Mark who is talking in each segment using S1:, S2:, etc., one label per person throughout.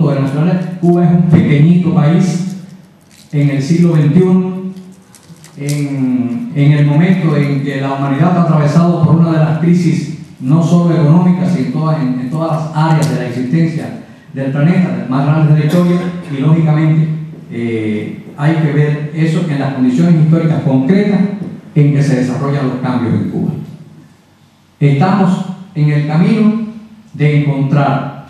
S1: punto de nacionalidad. Cuba es un pequeñito país en el siglo XXI, en el momento en que la humanidad ha atravesado por una de las crisis no solo económicas, sino en todas las áreas de la existencia del planeta, más grandes de la historia, y lógicamente hay que ver eso en las condiciones históricas concretas en que se desarrollan los cambios en Cuba. Estamos en el camino de encontrar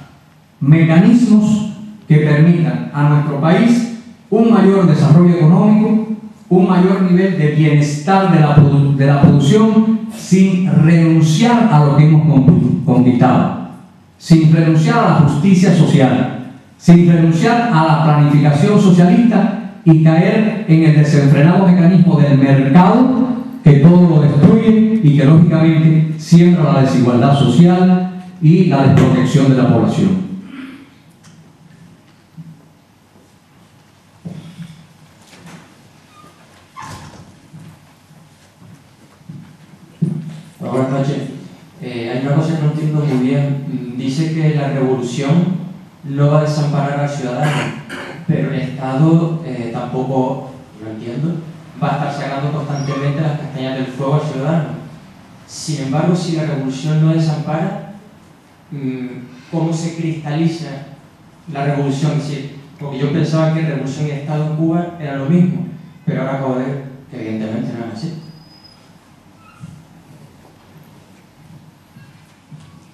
S1: mecanismos que permitan a nuestro país un mayor desarrollo económico, un mayor nivel de bienestar de la producción, sin renunciar a lo que hemos conquistado, sin renunciar a la justicia social, sin renunciar a la planificación socialista y caer en el desenfrenado mecanismo del mercado que todo lo destruye y que lógicamente siembra la desigualdad social y la desprotección de la población.
S2: Buenas noches. Hay una cosa que no entiendo muy bien. Dice que la revolución no va a desamparar al ciudadano, pero el Estado tampoco, no entiendo, va a estar sacando constantemente las castañas del fuego al ciudadano. Sin embargo, si la revolución no desampara, ¿cómo se cristaliza la revolución? Es decir, porque yo pensaba que revolución y Estado en Cuba era lo mismo, pero ahora acabo de ver que evidentemente no es así.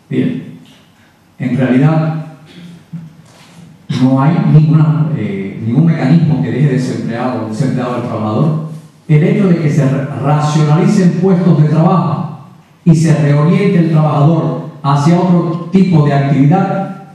S1: Bien, en realidad no hay ningún mecanismo que deje desempleado al trabajador. El hecho de que se racionalicen puestos de trabajo y se reoriente el trabajador hacia otro tipo de actividad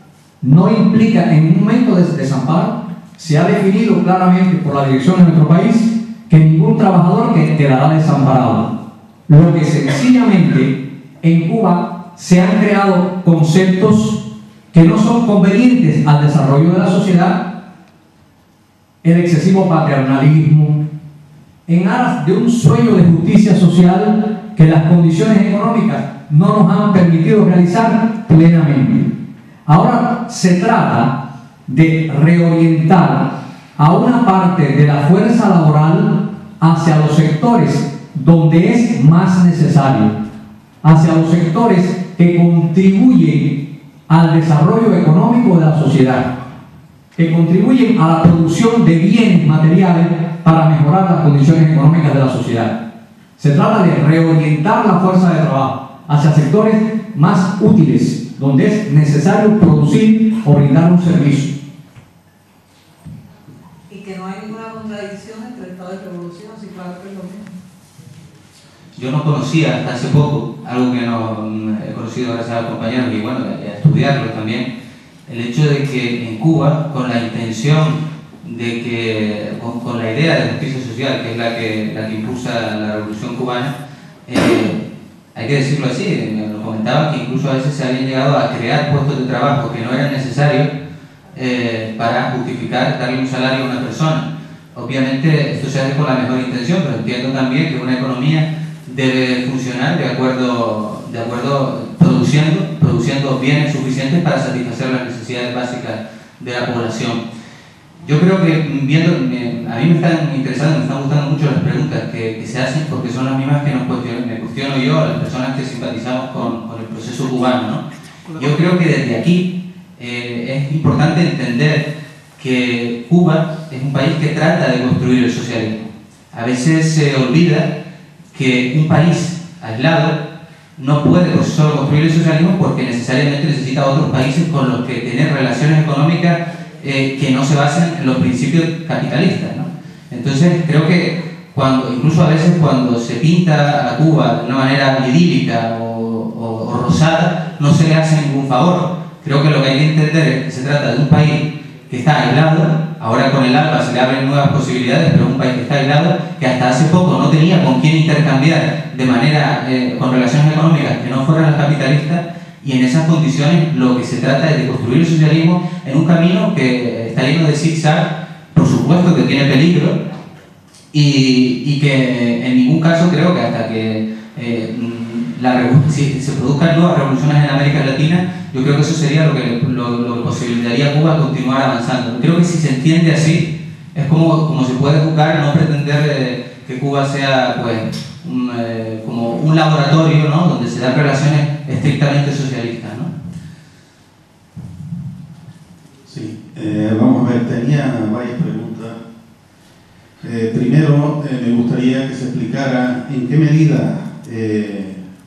S1: no implica en ningún momento desamparo. Se ha definido claramente por la dirección de nuestro país que ningún trabajador quedará desamparado. Lo que sencillamente en Cuba se han creado conceptos que no son convenientes al desarrollo de la sociedad, el excesivo paternalismo, en aras de un sueño de justicia social que las condiciones económicas no nos han permitido realizar plenamente. Ahora se trata de reorientar a una parte de la fuerza laboral hacia los sectores donde es más necesario, hacia los sectores que contribuyen al desarrollo económico de la sociedad, que contribuyen a la producción de bienes materiales para mejorar las condiciones económicas de la sociedad. Se trata de reorientar la fuerza de trabajo hacia sectores más útiles, donde es necesario producir o brindar un servicio.
S3: Y que no hay ninguna contradicción entre Estado y revolución, así claro que es lo mismo.
S4: Yo no conocía hasta hace poco, algo que no he conocido gracias a compañeros y bueno, a estudiarlo también, el hecho de que en Cuba, con la intención de que, con la idea de justicia social, que es la que impulsa la revolución cubana, hay que decirlo así, me lo comentaban que incluso a veces se habían llegado a crear puestos de trabajo que no eran necesarios para justificar darle un salario a una persona. Obviamente esto se hace con la mejor intención, pero entiendo también que una economía debe funcionar de acuerdo produciendo bienes suficientes para satisfacer las necesidades básicas de la población. Yo creo que a mí me están interesando, me están gustando mucho las preguntas que se hacen porque son las mismas que me cuestiono yo, las personas que simpatizamos con el proceso cubano, ¿no? Yo creo que desde aquí es importante entender que Cuba es un país que trata de construir el socialismo. A veces se olvida que un país aislado no puede por sí solo construir el socialismo porque necesariamente necesita otros países con los que tener relaciones económicas que no se basen en los principios capitalistas, ¿no? Entonces creo que incluso a veces cuando se pinta a Cuba de una manera idílica o rosada, no se le hace ningún favor. Creo que lo que hay que entender es que se trata de un país que está aislado. Ahora con el ALBA se le abren nuevas posibilidades, pero es un país que está aislado, que hasta hace poco no tenía con quién intercambiar de manera, con relaciones económicas que no fueran las capitalistas, y en esas condiciones lo que se trata es de construir el socialismo en un camino que está lleno de zigzag, por supuesto que tiene peligro, y que en ningún caso creo que hasta que si se produzcan nuevas revoluciones en América Latina, Yo creo que eso sería lo que posibilitaría a Cuba continuar avanzando. Creo que si se entiende así, es como se puede educar, no pretender que Cuba sea pues, como un laboratorio, ¿no?, donde se dan relaciones estrictamente socialistas, ¿no?
S5: Sí, vamos a ver, tenía varias preguntas. Primero, me gustaría que se explicara en qué medida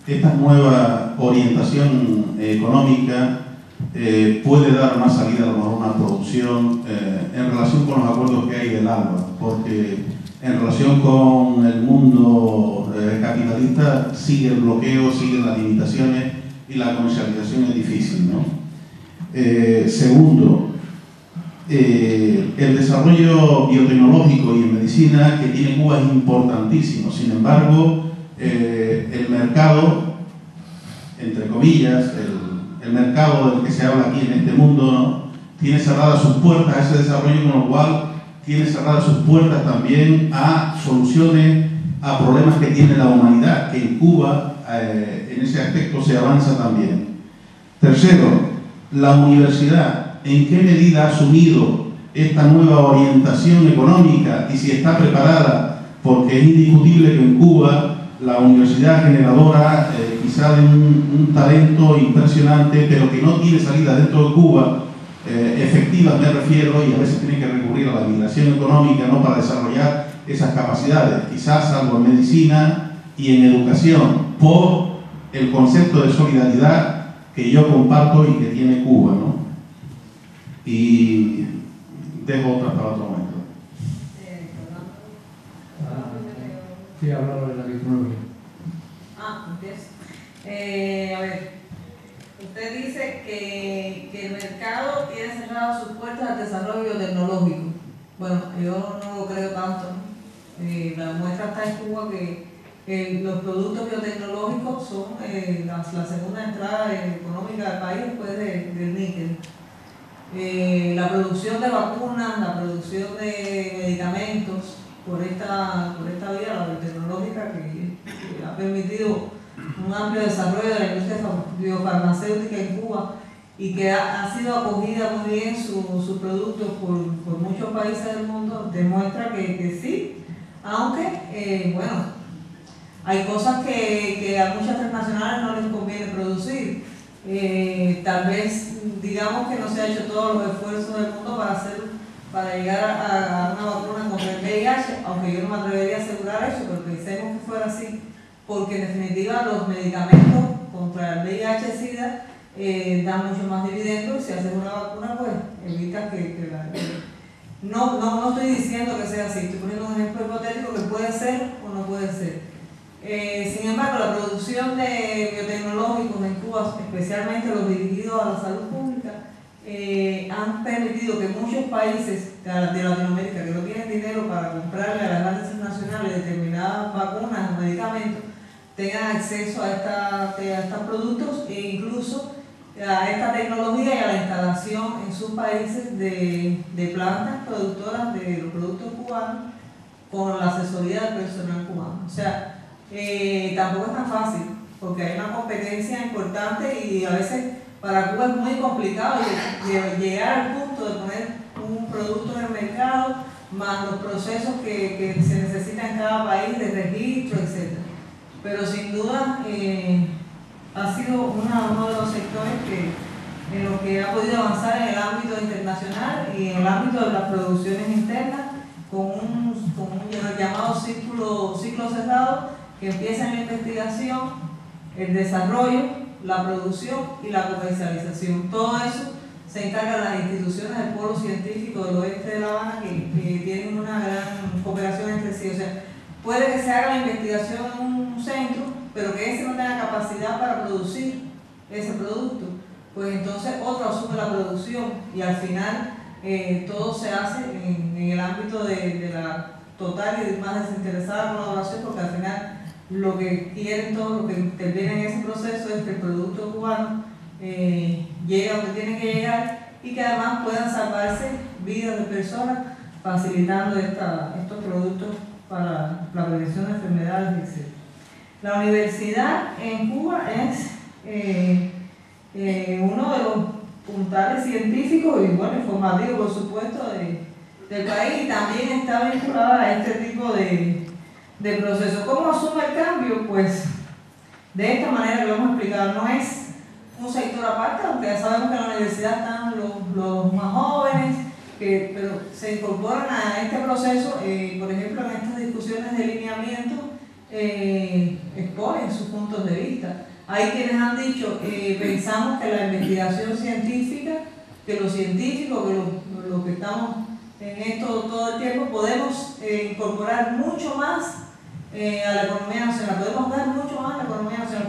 S5: esta nueva orientación económica puede dar más salida a lo mejor a una producción en relación con los acuerdos que hay del agua, porque en relación con el mundo capitalista sigue el bloqueo, siguen las limitaciones y la comercialización es difícil, ¿no? Segundo, el desarrollo biotecnológico y en medicina que tiene Cuba es importantísimo. Sin embargo, el mercado, entre comillas, el mercado del que se habla aquí en este mundo, ¿no?, tiene cerradas sus puertas a ese desarrollo, con lo cual tiene cerradas sus puertas también a soluciones a problemas que tiene la humanidad, que en Cuba en ese aspecto se avanza también. Tercero, la universidad, ¿en qué medida ha asumido esta nueva orientación económica y si está preparada? Porque es indiscutible que en Cuba la universidad generadora quizá de un talento impresionante, pero que no tiene salida dentro de Cuba, efectivas me refiero, y a veces tiene que recurrir a la migración económica, ¿no?, para desarrollar esas capacidades, quizás algo en medicina y en educación, por el concepto de solidaridad que yo comparto y que tiene Cuba, ¿no? Y dejo otras para otro momento.
S1: Sí, hablaba de la tecnología.
S3: Empiezo. A ver, usted dice que el mercado tiene cerrado sus puertas al desarrollo tecnológico. Bueno, yo no lo creo tanto, ¿no? La muestra está en Cuba que los productos biotecnológicos son la segunda entrada económica del país después del níquel. La producción de vacunas, la producción de medicamentos, por esta vía, la biotecnológica, que ha permitido un amplio desarrollo de la industria biofarmacéutica en Cuba y que ha sido acogida muy bien sus productos por muchos países del mundo, demuestra que sí, aunque, bueno, hay cosas que a muchas transnacionales no les conviene producir. Tal vez, digamos que no se ha hecho todos los esfuerzos del mundo para llegar a una vacuna contra el VIH, aunque yo no me atrevería a asegurar eso, pero pensemos que fuera así, porque en definitiva los medicamentos contra el VIH-Sida dan mucho más dividendos, y si haces una vacuna, pues evitas que no estoy diciendo que sea así, estoy poniendo un ejemplo hipotético que puede ser o no puede ser. Sin embargo, la producción de biotecnológicos en Cuba, especialmente los dirigidos a la salud pública, han permitido que muchos países de Latinoamérica que no tienen dinero para comprarle a las grandes transnacionales determinadas vacunas o medicamentos tengan acceso a estos productos e incluso a esta tecnología y a la instalación en sus países de plantas productoras de los productos cubanos con la asesoría del personal cubano. O sea, tampoco es tan fácil, porque hay una competencia importante y a veces para Cuba es muy complicado llegar al punto de poner un producto en el mercado, más los procesos que se necesitan en cada país de registro, etc. Pero sin duda ha sido uno de los sectores en los que ha podido avanzar en el ámbito internacional y en el ámbito de las producciones internas con un llamado ciclo cerrado que empieza en la investigación, el desarrollo, la producción y la comercialización. Todo eso se encargan las instituciones del Polo Científico del Oeste de La Habana que tienen una gran cooperación entre sí. O sea, puede que se haga la investigación en un centro, pero que ese no tenga capacidad para producir ese producto. Pues entonces otro asume la producción y al final todo se hace en el ámbito de la total y más desinteresada colaboración, porque al final lo que quieren todos los que intervienen en ese proceso es que el producto cubano llegue a donde tiene que llegar y que además puedan salvarse vidas de personas facilitando estos productos para la prevención de enfermedades, etc. La universidad en Cuba es uno de los puntales científicos y bueno, informativos, por supuesto, del país, y también está vinculada a este tipo de proceso. ¿Cómo asume el cambio? Pues de esta manera que lo hemos explicado, no es un sector aparte, aunque ya sabemos que en la universidad están los más jóvenes, pero se incorporan a este proceso, por ejemplo, en estas discusiones de lineamiento, exponen sus puntos de vista. Hay quienes han dicho, pensamos que la investigación científica, que los científicos, que los que estamos en esto todo el tiempo, podemos incorporar mucho más a la economía nacional, podemos dar mucho más a la economía nacional,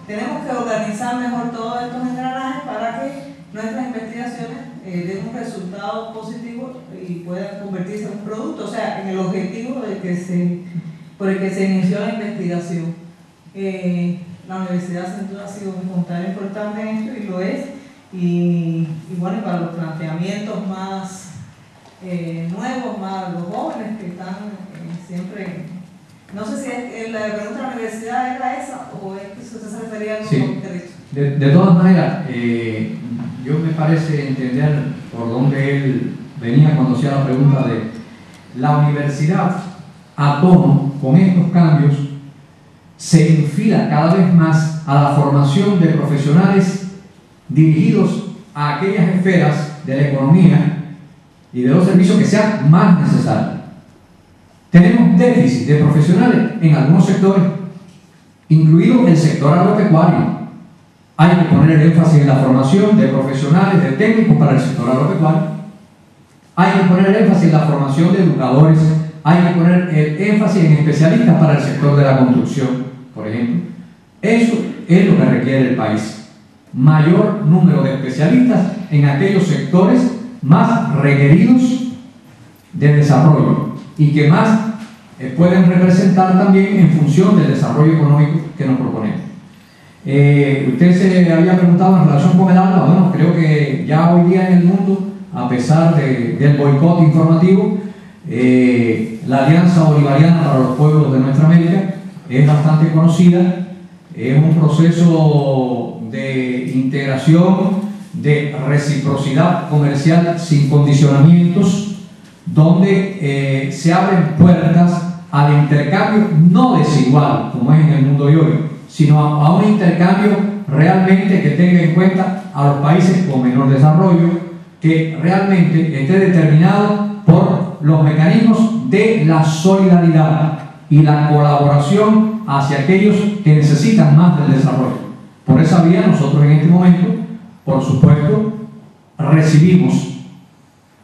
S3: tenemos que organizar mejor todos estos engranajes para que nuestras investigaciones den un resultado positivo y puedan convertirse en un producto, o sea, en el objetivo por el que se inició la investigación. La universidad sin duda ha sido un puntal importante en esto y lo es, y bueno, para los planteamientos más nuevos, más los jóvenes que están siempre. No sé si la pregunta de la universidad era esa o es que usted se refería a algo concreto.
S1: De todas maneras, yo me parece entender por dónde él venía cuando hacía la pregunta de la universidad a tono con estos cambios se enfila cada vez más a la formación de profesionales dirigidos a aquellas esferas de la economía y de los servicios que sean más necesarios. Tenemos déficit de profesionales en algunos sectores, incluido el sector agropecuario. Hay que poner el énfasis en la formación de profesionales, de técnicos para el sector agropecuario. Hay que poner el énfasis en la formación de educadores. Hay que poner el énfasis en especialistas para el sector de la construcción, por ejemplo. Eso es lo que requiere el país. Mayor número de especialistas en aquellos sectores más requeridos de desarrollo y que más pueden representar también en función del desarrollo económico que nos proponemos. Usted se había preguntado en relación con el ALBA. Bueno, creo que ya hoy día en el mundo, a pesar del boicot informativo, la Alianza Bolivariana para los Pueblos de Nuestra América es bastante conocida. Es un proceso de integración, de reciprocidad comercial sin condicionamientos, donde se abren puertas al intercambio no desigual, como es en el mundo de hoy, sino a un intercambio realmente que tenga en cuenta a los países con menor desarrollo, que realmente esté determinado por los mecanismos de la solidaridad y la colaboración hacia aquellos que necesitan más del desarrollo. Por esa vía nosotros en este momento, por supuesto, recibimos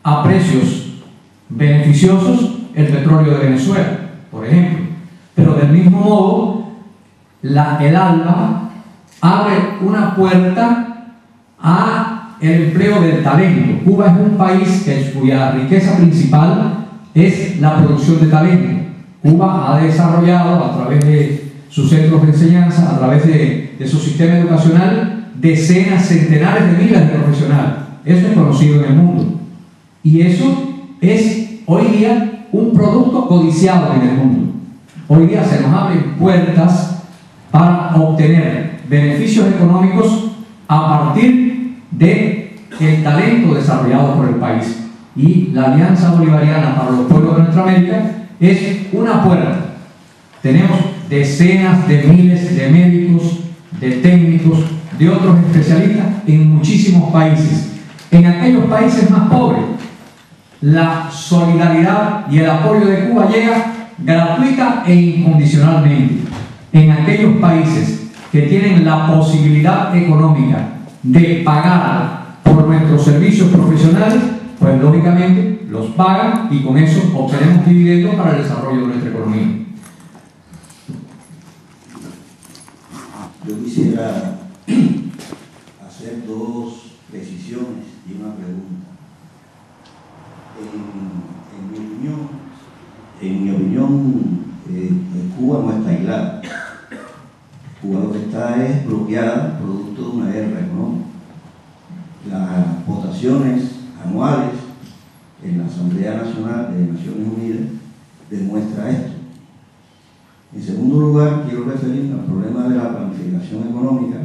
S1: a precios beneficiosos el petróleo de Venezuela, por ejemplo, pero del mismo modo el ALBA abre una puerta a el empleo del talento. Cuba es un país cuya riqueza principal es la producción de talento. Cuba ha desarrollado a través de sus centros de enseñanza, a través de su sistema educacional, decenas, centenares de miles de profesionales. Eso es conocido en el mundo. Y eso es hoy día un producto codiciado en el mundo. Hoy día se nos abren puertas para obtener beneficios económicos a partir del talento desarrollado por el país. Y la Alianza Bolivariana para los Pueblos de Nuestra América es una puerta. Tenemos decenas de miles de médicos, de técnicos, de otros especialistas en muchísimos países. En aquellos países más pobres, la solidaridad y el apoyo de Cuba llega gratuita e incondicionalmente. En aquellos países que tienen la posibilidad económica de pagar por nuestros servicios profesionales, pues lógicamente los pagan y con eso obtenemos dividendos para el desarrollo de nuestra economía.
S6: Yo quisiera hacer dos precisiones y una pregunta. En mi opinión, Cuba no está aislada. Cuba lo que está es bloqueada producto de una guerra económica. Las votaciones anuales en la Asamblea Nacional de Naciones Unidas demuestra esto. En segundo lugar, quiero referirme al problema de la planificación económica,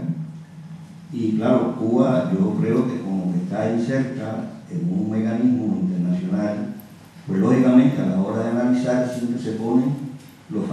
S6: Y claro, Cuba, yo creo que como que está ahí cerca, en un mecanismo internacional, pues lógicamente a la hora de analizar siempre se ponen los